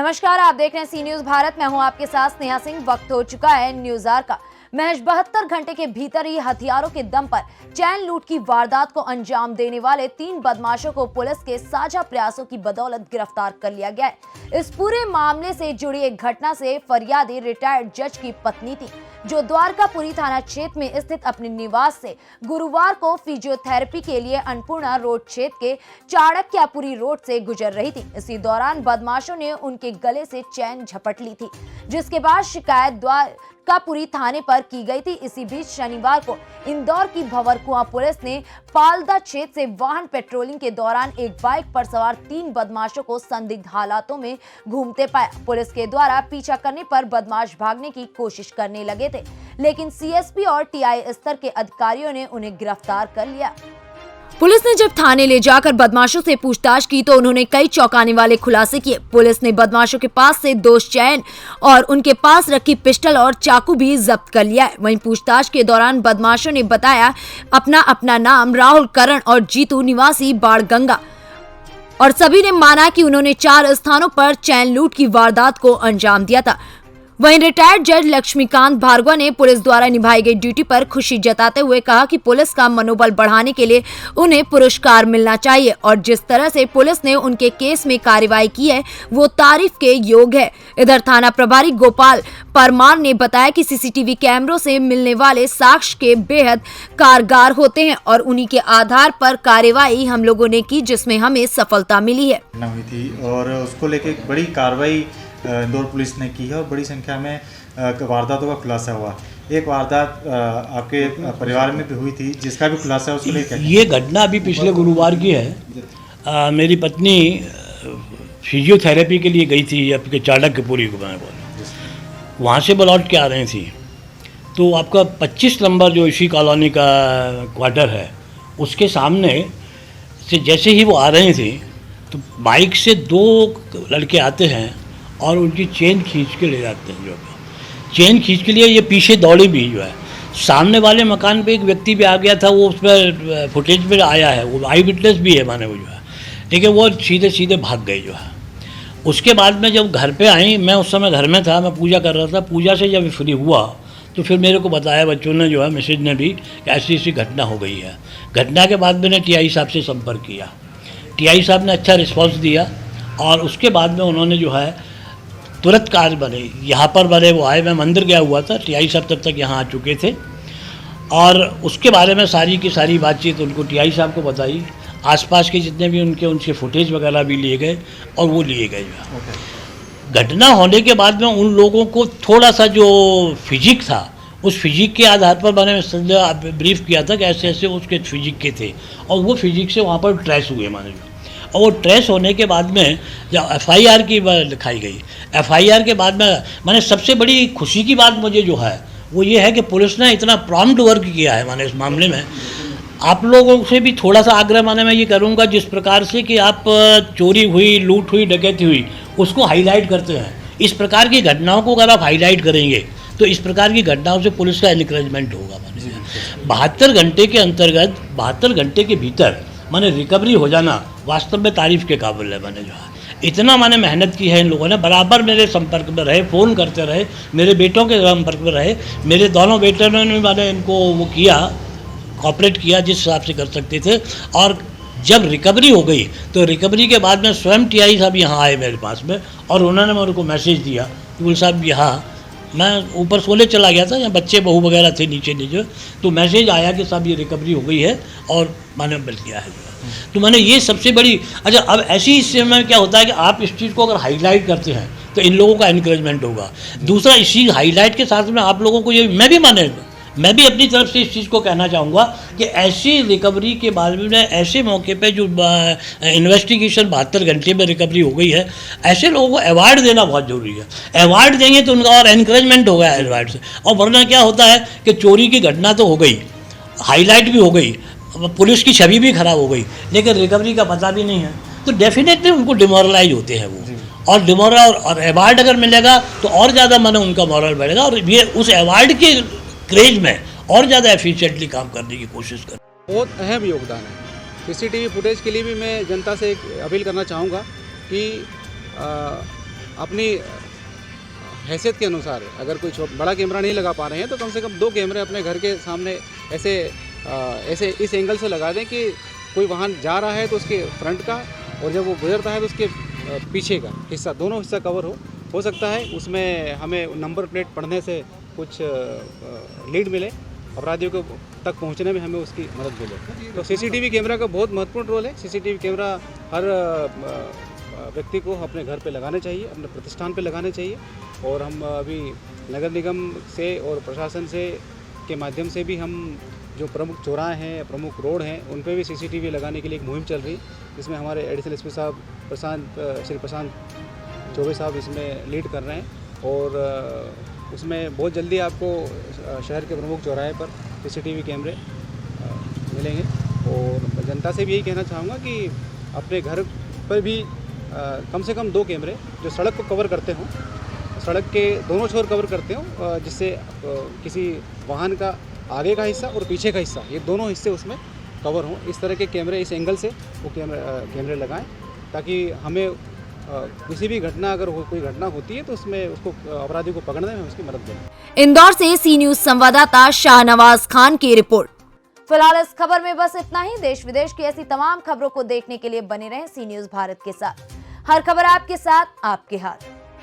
नमस्कार, आप देख रहे हैं सी न्यूज भारत। मैं हूं आपके साथ स्नेहा सिंह। वक्त हो चुका है न्यूज आवर का। महज 72 घंटे के भीतर ही हथियारों के दम पर चैन लूट की वारदात को अंजाम देने वाले 3 बदमाशों को पुलिस के साझा प्रयासों की बदौलत गिरफ्तार कर लिया गया है। इस पूरे मामले से जुड़ी एक घटना से फरियादी रिटायर्ड जज की पत्नी थी, जो द्वारकापुरी थाना क्षेत्र में स्थित अपने निवास से गुरुवार को फिजियोथेरेपी के लिए अन्नपूर्णा रोड क्षेत्र के चाणक्यपुरी रोड से गुजर रही थी। इसी दौरान बदमाशों ने उनके गले से चैन झपट ली थी, जिसके बाद शिकायत द्वारकापुरी थाने पर की गई थी। इसी बीच शनिवार को इंदौर की भंवरकुआं पुलिस ने पालदा क्षेत्र से वाहन पेट्रोलिंग के दौरान एक बाइक पर सवार 3 बदमाशों को संदिग्ध हालातों में घूमते पाया। पुलिस के द्वारा पीछा करने पर बदमाश भागने की कोशिश करने लगे थे, लेकिन सीएसपी और टीआई स्तर के अधिकारियों ने उन्हें गिरफ्तार कर लिया। पुलिस ने जब थाने ले जाकर बदमाशों से पूछताछ की तो उन्होंने कई चौंकाने वाले खुलासे किए। पुलिस ने बदमाशों के पास से 2 चैन और उनके पास रखी पिस्टल और चाकू भी जब्त कर लिया है। वहीं पूछताछ के दौरान बदमाशों ने बताया अपना नाम राहुल, करण और जीतू निवासी बाणगंगा, और सभी ने माना कि उन्होंने 4 स्थानों पर चैन लूट की वारदात को अंजाम दिया था। वहीं रिटायर्ड जज लक्ष्मीकांत भार्गव ने पुलिस द्वारा निभाई गई ड्यूटी पर खुशी जताते हुए कहा कि पुलिस का मनोबल बढ़ाने के लिए उन्हें पुरस्कार मिलना चाहिए और जिस तरह से पुलिस ने उनके केस में कार्रवाई की है वो तारीफ के योग्य है। इधर थाना प्रभारी गोपाल परमार ने बताया कि सीसीटीवी कैमरों से मिलने वाले साक्ष्य के बेहद कारगर होते हैं और उन्हीं के आधार पर कार्रवाई हम लोगों ने की, जिसमें हमें सफलता मिली है। हुई थी और उसको लेके एक बड़ी कार्रवाई इंदौर पुलिस ने की है और बड़ी संख्या में वारदातों का खुलासा हुआ। एक वारदात आपके परिवार में भी हुई थी, जिसका भी खुलासा उसको लेकर। ये घटना अभी पिछले गुरुवार की है। मेरी पत्नी फिजियोथेरेपी के लिए गई थी आपके चाणक्यपुरी को, मैं बोला वहाँ से लौट के आ रही थी तो आपका 25 नंबर जो इसी कॉलोनी का क्वार्टर है उसके सामने से जैसे ही वो आ रहे थे तो बाइक से 2 लड़के आते हैं और उनकी चेन खींच के ले जाते हैं। जो चेन खींच के लिए ये पीछे दौड़े भी जो है, सामने वाले मकान पे एक व्यक्ति भी आ गया था, वो उस पर फुटेज में आया है, वो आई विटनेस भी है माने वो जो है, लेकिन वो सीधे सीधे भाग गए जो है। उसके बाद में जब घर पे आई, मैं उस समय घर में था, मैं पूजा कर रहा था। पूजा से जब फ्री हुआ तो फिर मेरे को बताया बच्चों ने जो है, मैसेज ने भी कि ऐसी ऐसी घटना हो गई है। घटना के बाद मैंने टीआई साहब से संपर्क किया। टीआई साहब ने अच्छा रिस्पॉन्स दिया और उसके बाद में उन्होंने जो है तुरंत कार्य बने, यहाँ पर बने, वो आए। मैं मंदिर गया हुआ था, टीआई साहब तब तक यहाँ आ चुके थे और उसके बारे में सारी की सारी बातचीत उनको टीआई साहब को बताई। आसपास के जितने भी उनके फुटेज वगैरह भी लिए गए और वो लिए गए। घटना होने के बाद में उन लोगों को थोड़ा सा जो फिजिक था, उस फिजिक के आधार पर मैंने ब्रीफ किया था कि ऐसे ऐसे उसके फिजिक के थे और वो फिजिक से वहाँ पर ट्रेस हुए माने। और वो ट्रेस होने के बाद में जब एफआईआर की लिखाई गई, एफआईआर के बाद में मैंने सबसे बड़ी खुशी की बात मुझे जो है वो ये है कि पुलिस ने इतना प्रॉम्प्ट वर्क किया है माने इस मामले में। आप लोगों से भी थोड़ा सा आग्रह माने मैं ये करूँगा, जिस प्रकार से कि आप चोरी हुई, लूट हुई, डकैती हुई उसको हाईलाइट करते हैं, इस प्रकार की घटनाओं को अगर आप हाईलाइट करेंगे तो इस प्रकार की घटनाओं से पुलिस का एनकरेजमेंट होगा। माने 72 घंटे के अंतर्गत 72 घंटे के भीतर माने रिकवरी हो जाना वास्तव में तारीफ के काबिल है। मैंने जो है इतना मैंने मेहनत की है, इन लोगों ने बराबर मेरे संपर्क में रहे, फ़ोन करते रहे, मेरे बेटों के संपर्क में रहे। मेरे दोनों बेटों ने भी मैंने इनको वो किया, कॉपरेट किया जिस हिसाब से कर सकते थे। और जब रिकवरी हो गई तो रिकवरी के बाद में स्वयं टीआई साहब यहाँ आए मेरे पास में और उन्होंने मेरे को मैसेज दिया कि बोल साहब यहाँ, मैं ऊपर सोले चला गया था, यहाँ बच्चे बहू वगैरह थे नीचे, तो मैसेज आया कि साहब ये रिकवरी हो गई है और मैंने मिल गया है। तो मैंने ये सबसे बड़ी अच्छा। अब ऐसी इस समय क्या होता है कि आप इस चीज़ को अगर हाईलाइट करते हैं तो इन लोगों का एनकरेजमेंट होगा। दूसरा, इसी हाईलाइट के साथ में आप लोगों को ये मैं भी अपनी तरफ से इस चीज़ को कहना चाहूँगा कि ऐसी रिकवरी के बारे में, ऐसे मौके पे जो इन्वेस्टिगेशन 72 घंटे में रिकवरी हो गई है, ऐसे लोगों को अवार्ड देना बहुत ज़रूरी है। अवार्ड देंगे तो उनका और एनकरेजमेंट होगा अवार्ड से। और वरना क्या होता है कि चोरी की घटना तो हो गई, हाईलाइट भी हो गई, पुलिस की छवि भी खराब हो गई, लेकिन रिकवरी का पता भी नहीं है, तो डेफिनेटली उनको डिमोरलाइज होते हैं वो। और डिमोरल और अवार्ड अगर मिलेगा तो और ज़्यादा माने उनका मॉरल बढ़ेगा और ये उस अवार्ड के क्रेज में और ज़्यादा एफिशिएंटली काम करने की कोशिश कर। बहुत अहम योगदान है। सीसीटीवी फुटेज के लिए भी मैं जनता से एक अपील करना चाहूँगा कि अपनी हैसियत के अनुसार अगर कोई बड़ा कैमरा नहीं लगा पा रहे हैं तो कम से कम 2 कैमरे अपने घर के सामने ऐसे इस एंगल से लगा दें कि कोई वाहन जा रहा है तो उसके फ्रंट का, और जब वो गुजरता है तो उसके पीछे का हिस्सा, दोनों हिस्सा कवर हो सकता है उसमें हमें नंबर प्लेट पढ़ने से कुछ लीड मिले, अपराधियों को तक पहुंचने में हमें उसकी मदद मिले। तो सीसीटीवी कैमरा का बहुत महत्वपूर्ण रोल है। सीसीटीवी कैमरा हर व्यक्ति को अपने घर पे लगाने चाहिए, अपने प्रतिष्ठान पे लगाने चाहिए, और हम अभी नगर निगम से और प्रशासन से के माध्यम से भी हम जो प्रमुख चौराहे हैं, प्रमुख रोड हैं, उन पे भी सीसीटीवी लगाने के लिए एक मुहिम चल रही है, जिसमें हमारे एडिशनल एसपी साहब श्री प्रशांत चौबे साहब इसमें लीड कर रहे हैं, और उसमें बहुत जल्दी आपको शहर के प्रमुख चौराहे पर सीसीटीवी कैमरे मिलेंगे। और जनता से भी यही कहना चाहूँगा कि अपने घर पर भी कम से कम 2 कैमरे जो सड़क को कवर करते हों, सड़क के दोनों छोर कवर करते हों, जिससे किसी वाहन का आगे का हिस्सा और पीछे का हिस्सा, ये दोनों हिस्से उसमें कवर हों, इस तरह के कैमरे, इस एंगल से वो कैमरे लगाएं, ताकि हमें किसी भी घटना, अगर कोई घटना होती है तो उसमें उसको अपराधी को पकड़ने में उसकी मदद दें। इंदौर से सी न्यूज संवाददाता शाहनवाज खान की रिपोर्ट। फिलहाल इस खबर में बस इतना ही। देश विदेश की ऐसी तमाम खबरों को देखने के लिए बने रहें सी न्यूज भारत के साथ। हर खबर आपके साथ, आपके हाथ।